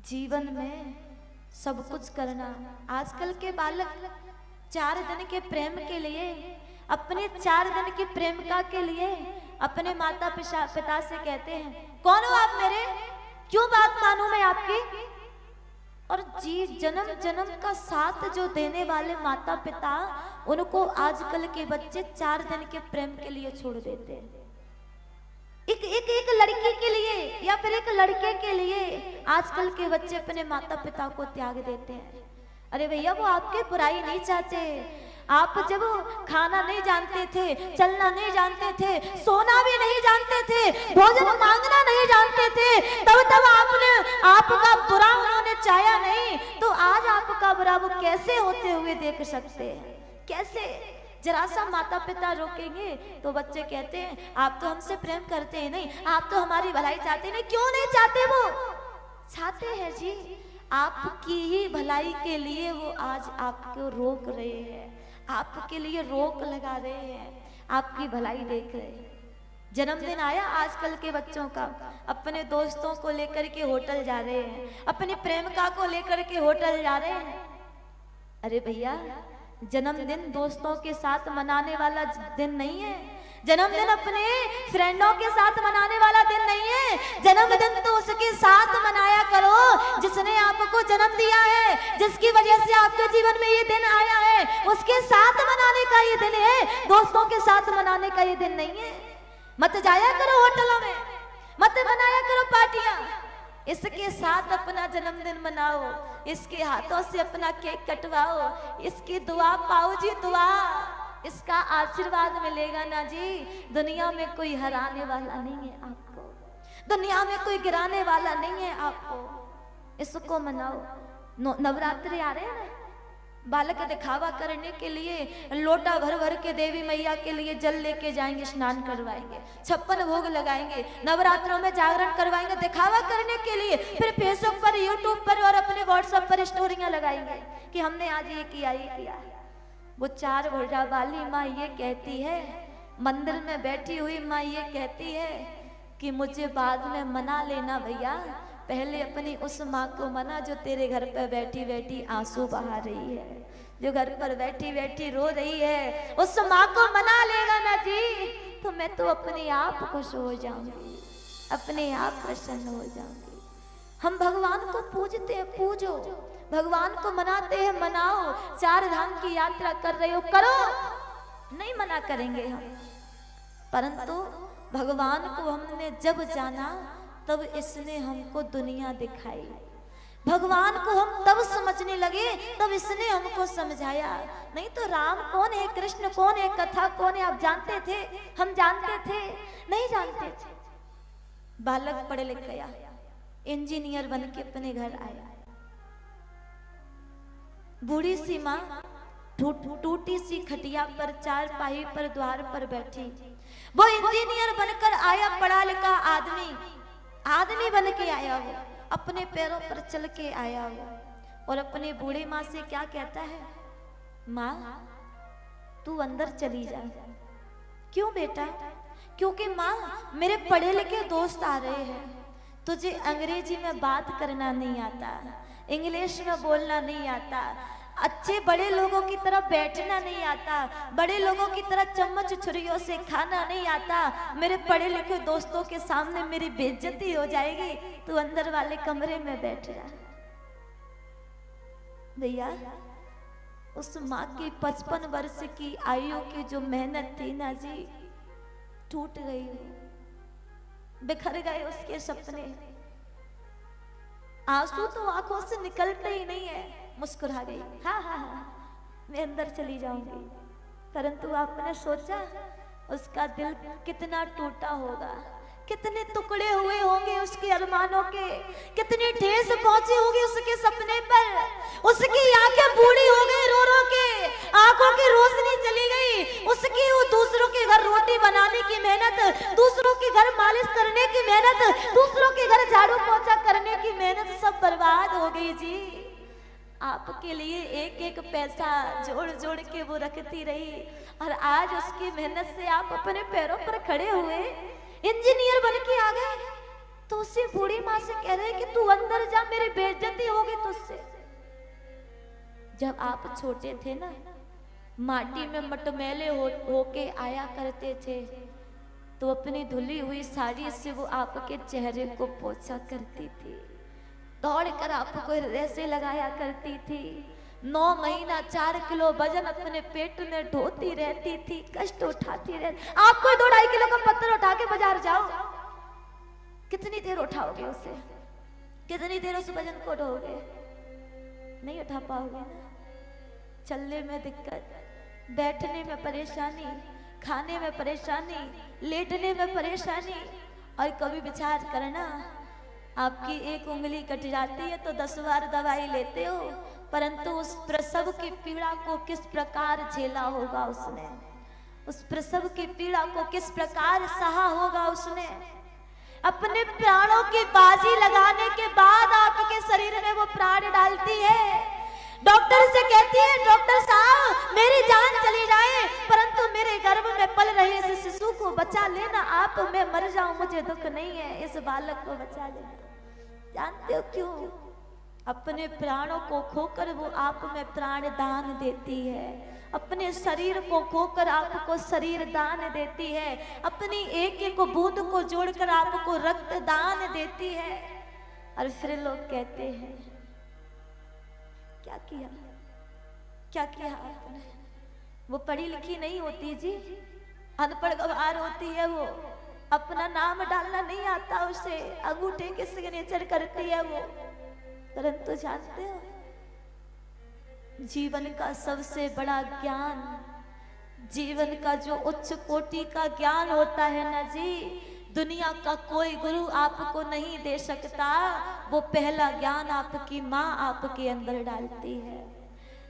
जीवन में सब कुछ करना। आजकल के बालक 4 दिन के प्रेम के लिए, अपने 4 दिन की प्रेमिका के लिए अपने माता पिता से कहते हैं, कौन हो आप मेरे, क्यों बात मानूं मैं आपकी। और जन्म जन्म का साथ जो देने वाले माता पिता, उनको आजकल के बच्चे 4 दिन के प्रेम के लिए छोड़ देते हैं। एक लड़की के लिए या फिर एक लड़के के लिए आजकल के बच्चे अपने माता पिता को त्याग देते हैं। अरे भैया, वो आपकी बुराई नहीं चाहते। आप जब खाना नहीं जानते थे, चलना नहीं जानते थे, सोना भी नहीं जानते थे, भोजन मांगना नहीं जानते थे, तब आपने आपका बुरा उन्होंने चाहा नहीं, तो आज आपका बुरा वो कैसे होते हुए देख सकते हैं? कैसे? जरा सा माता पिता रोकेंगे तो बच्चे कहते हैं, आप तो हमसे प्रेम करते हैं नहीं, आप तो हमारी भलाई चाहते नहीं। क्यों नहीं चाहते? वो चाहते हैं जी, आपकी ही भलाई के लिए वो आज आपको रोक रहे हैं, आपके लिए रोक लगा रहे हैं, आपकी भलाई देख रहे हैं। जन्मदिन आया आजकल के बच्चों का, अपने दोस्तों को लेकर के होटल जा रहे हैं, अपनी प्रेमिका को लेकर के होटल जा रहे हैं। अरे भैया, जन्मदिन दोस्तों के साथ मनाने वाला दिन नहीं है। जन्मदिन अपने फ्रेंडों के साथ मनाने वाला दिन नहीं है। जन्मदिन तो उसके साथ मनाया करो जिसने आपको जन्म दिया है, जिसकी वजह से आपके जीवन में ये दिन आया है, उसके साथ मनाने का ये दिन है, दोस्तों के साथ मनाने का ये दिन नहीं है। मत जाया करो होटलों में, मत बनाया करो पार्टियां, इसके साथ अपना जन्मदिन मनाओ, इसके हाथों से अपना केक कटवाओ, इसकी दुआ पाओ जी, दुआ, इसका आशीर्वाद मिलेगा ना जी। दुनिया में कोई हराने वाला नहीं है आपको, दुनिया में कोई गिराने वाला नहीं है आपको, इसको मनाओ। नवरात्रि आ रहे हैं ना, बालक दिखावा करने के लिए लोटा भर भर के देवी मैया के लिए जल लेके जाएंगे, स्नान करवाएंगे, 56 भोग लगाएंगे, नवरात्रों में जागरण करवाएंगे दिखावा करने के लिए, फिर फेसबुक पर, यूट्यूब पर और अपने व्हाट्सएप पर स्टोरियां लगाएंगे कि हमने आज ये किया, ये किया। वो 4 भुजा वाली माँ ये कहती है, मंदिर में बैठी हुई माँ ये कहती है कि मुझे बाद में मना लेना भैया, पहले अपनी उस माँ को मना जो तेरे घर पर बैठी बैठी आंसू बहा रही है, जो घर पर बैठी बैठी रो रही है, उस माँ को मना लेगा ना जी, तो मैं तो अपने आप खुश हो जाऊंगी, अपने आप प्रसन्न हो जाऊंगी। हम भगवान को पूजते हैं, पूजो, भगवान को मनाते हैं, मनाओ। 4 धाम की यात्रा कर रहे हो, करो, नहीं मना करेंगे हम, परंतु भगवान को हमने जब जाना तब इसने हमको दुनिया दिखाई। भगवान को हम तब समझने लगे तब इसने हमको समझाया। नहीं तो राम कौन है, कृष्ण कौन है, कथा कौन है, आप जानते थे? हम जानते थे? नहीं जानते थे। बालक पढ़ लिख गया, इंजीनियर बन के अपने घर आया। बूढ़ी सी माँ टूटी सी खटिया पर, 4 पाई पर, द्वार पर बैठी। वो इंजीनियर बनकर आया, पढ़ा लिखा आदमी बन के आया, वो अपने पैरों पर चल के आया वो, और अपने बूढ़ी माँ से क्या कहता है, माँ तू अंदर चली जा। क्यों बेटा? क्योंकि माँ मेरे पढ़े लिखे दोस्त आ रहे हैं, तुझे अंग्रेजी में बात करना नहीं आता, इंग्लिश में बोलना नहीं आता, अच्छे बड़े लोगों की तरह बैठना नहीं आता, बड़े लोगों की तरह चम्मच छुरियों से खाना नहीं आता, मेरे पढ़े लिखे दोस्तों के सामने मेरी बेइज्जती हो जाएगी, तू अंदर वाले कमरे में बैठ रहा। भैया, उस माँ की 55 वर्ष की आयु की जो मेहनत थी ना जी, टूट गई, बिखर गए उसके सपने। आंसू तो आंखों से निकलते ही नहीं है, मुस्कुरा गई, हाँ हाँ हाँ मैं अंदर चली जाऊंगी। परंतु आपने सोचा उसका दिल कितना टूटा होगा, कितने टुकड़े हुए होंगे उसके अरमानों के, कितनी ठेस पहुंची होगी उसके सपने पर। उसकी आंखें बूढ़ी हो गई रो रो के, आंखों की रोशनी चली गई, उसकी वो दूसरों के घर रोटी बनाने की मेहनत, दूसरों के घर मालिश करने की मेहनत, दूसरों के घर झाड़ू पोछा करने की मेहनत सब बर्बाद हो गई जी। आपके लिए एक एक पैसा जोड़ जोड़ के वो रखती रही, और आज उसकी मेहनत से आप अपने पैरों पर खड़े हुए इंजीनियर बन के आ गए, तो उसी बूढ़ी माँ से कह रहे कि तू अंदर जा, मेरे बेइज्जती होगी तुझसे। जब आप छोटे थे ना, माटी में मटमैले होके आया करते थे, तो अपनी धुली हुई साड़ी से वो आपके चेहरे को पोंछा करती थी, दौड़कर आपको हृदय से लगाया करती थी। 9 महीना 4 किलो वजन अपने पेट में ढोती रहती थी, कष्ट उठाती रहती। आप कोई 2-2.5 किलो का पत्थर उठा के बाजार जाओ, कितनी देर उठाओगे उसे? कितनी देर उस वजन को ढोगे? नहीं उठा पाओगे ना। चलने में दिक्कत, बैठने में परेशानी, खाने में परेशानी, लेटने में परेशानी। और कभी विचार करना, आपकी एक उंगली कट जाती है तो 10 बार दवाई लेते हो, परंतु उस प्रसव की पीड़ा को किस प्रकार झेला होगा उसने, उस प्रसव की पीड़ा को किस प्रकार सहा होगा उसने। अपने प्राणों की बाजी लगाने के बाद आपके शरीर में वो प्राण डालती है। डॉक्टर से कहती है, डॉक्टर साहब मेरी जान चली जाए, परंतु मेरे गर्भ में पल रहे इस शिशु को बचा लेना आप, मैं मर जाऊं मुझे दुख नहीं है, इस बालक को बचा लेना। जानते हो क्यों? अपने प्राणों को खोकर वो आप में प्राण दान देती है, अपने शरीर को खोकर आपको शरीर दान देती है, अपनी एक एक बूंद को जोड़कर आपको रक्त दान देती है। और फिर लोग कहते हैं क्या किया, क्या किया आपने? वो पढ़ी लिखी नहीं होती जी, अनपढ़ गवार होती है वो, अपना नाम डालना नहीं आता उसे, अंगूठे के सिग्नेचर करती है वो। परंतु जानते हो, जीवन का सबसे बड़ा ज्ञान, जीवन का जो उच्च कोटि का ज्ञान होता है ना जी, दुनिया का कोई गुरु आपको नहीं दे सकता। वो पहला ज्ञान आपकी माँ आपके अंदर डालती है,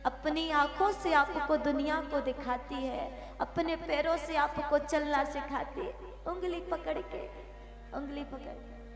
अपनी आंखों से आपको दुनिया को दिखाती है, अपने पैरों से आपको चलना सिखाती है, उंगली पकड़ के, उंगली पकड़ के।